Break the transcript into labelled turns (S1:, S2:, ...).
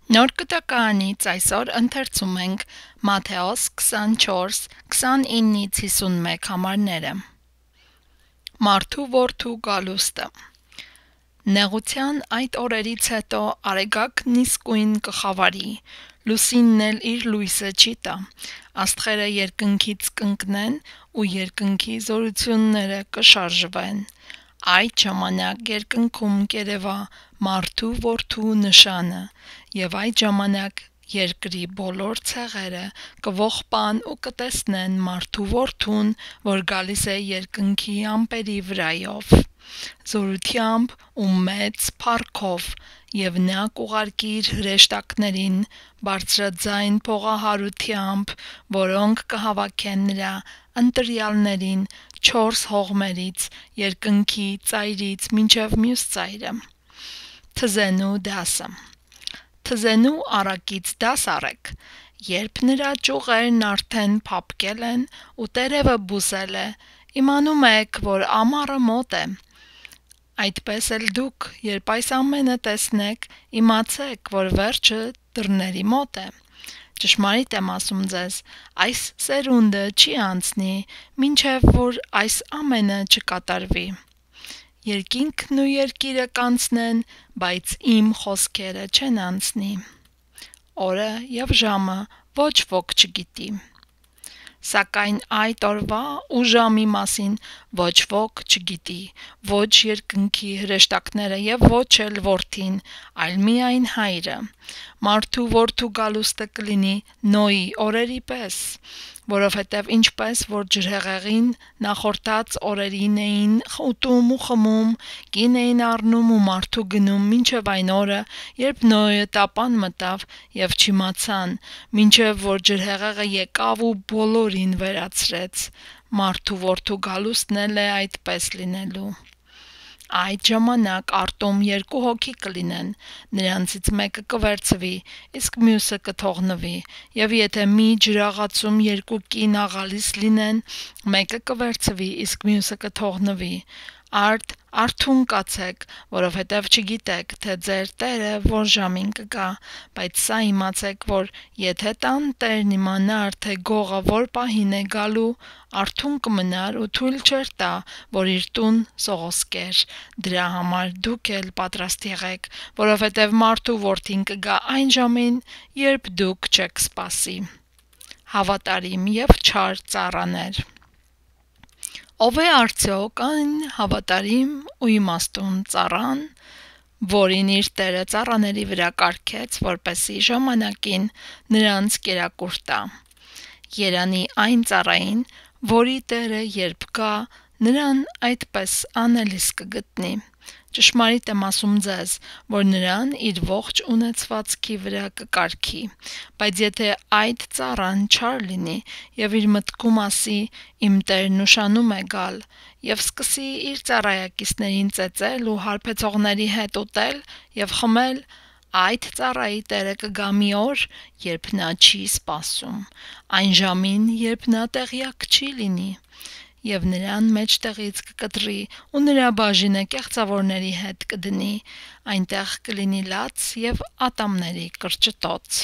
S1: Նոր կտականից այսօր ընթերցում ենք Մատթեոս 24:29-ից 51 համարները։ Մարդու որդու գալուստը։ Նեղության այդ օրերից հետո արեգակն իսկույն կխավարի, լուսինն էլ իր լույսը չի տա, աստղերը երկնքից կընկնեն ու երկնքի զորությունները կշարժվեն։ Այդ ժամանակ երկնքում կերևա մարդու որդու նշանը, և այդ ժամանակ երկրի բոլոր ցեղերը կողպան ու կտեսնեն մարդու որդուն, որ գալիս է երկնքի ամպերի վրայով, զորությամբ ու մեծ փառքով, և նա կուղարկի իր հրեշտակներին բարձրաձայն փողահարությամբ, որոնք կհավաքեն նրա ընտրյալներին 4 հողմերից, երկնքի ծայրից մինչև մյուս ծայրը։ Թզենու դասը։ Թզենու առակից դաս առեք, երբ նրա ճյուղերն արդեն փափկել են ու տերևը բուզել է, իմանում եք, որ ամառը մոտ է։ Այդպես էլ դուք, երբ այս ամենը տեսնեք, իմացեք, որ վերջը դռների մոտ է։ Ճշմարիտ եմ ասում ձեզ, այս սերունդը չի անցնի, մինչև որ այս ամենը չկատարվի։ Երկինքն ու երկիրը կանցնեն, բայց իմ խոսքերը չեն անցնի։ Օրը և ժամը ոչ ոք չգիտի։ Սակայն այդ օրվա ու ժամի մասին ոչ ոք չգիտի, ոչ երկնքի հրեշտակները և ոչ էլ որդին, այլ միայն Հայրը։ Մարդու որդու գալուստը կլինի Նոյի օրերի պես, որովհետև ինչպես որ ջրհեղեղին նախորդած օրերին էին ուտում ու խմում, կին էին առնում ու մարդու գնում մինչև այն օրը, երբ Նոյը տապան մտավ, և չիմացան, մինչև որ ջրհեղեղը եկավ ու բոլորին վերացրեց, մարդու որդու գալուստն էլ է այդպես լինելու։ Այդ ժամանակ արտում 2 հոգի կլինեն, նրանցից մեկը կվերցվի, իսկ մյուսը կթողնվի, և եթե մի ջրաղացում 2 կին աղալիս լինեն, մեկը կվերցվի, իսկ մյուսը կթողնվի։ Արդ արթուն կացեք, որովհետև չգիտեք, թե ձեր Տերը որ ժամին կգա, բայց սա իմացեք, որ եթե տան տերն իմանար, թե գողը որ պահին է գալու, արթուն կմնար ու թույլ չէր տա, որ իր տուն սողոսկեր։ Դրա համար դուք էլ պատրաստ եղեք, որովհետև մարդու որդին կգա այն ժամին, երբ դուք չեք սպասի։ Հավատարիմ և չար ծառաներ։ Ով է արդյոք այն հավատարիմ ու իմաստուն ծառան, որին իր տերը ծառաների վրա կարգեց, որպեսզի ժամանակին նրանց կերակուր տա։ Երանի այն ծառային, որի տերը երբ գա, նրան այդպես անելիս կգտնի։ Ճշմարիտ եմ ասում ձեզ, որ նրան իր ողջ ունեցվածքի վրա կկարգի։ Բայց եթե այդ ծառան չար լինի և իր մտքում ասի, իմ տերն ուշանում է գալ, և սկսի իր ծառայակիցներին ծեծել ու հարբեցողների հետ ուտել և խմել, այդ ծառայի տերը կգա մի օր, երբ նա չի սպասում, այն ժամին, երբ նա տեղյակ չի լինի, և նրան մեջտեղից կկտրի ու նրա բաժինը կեղծավորների հետ կդնի, այնտեղ կլինի լաց և ատամների կրճտոց։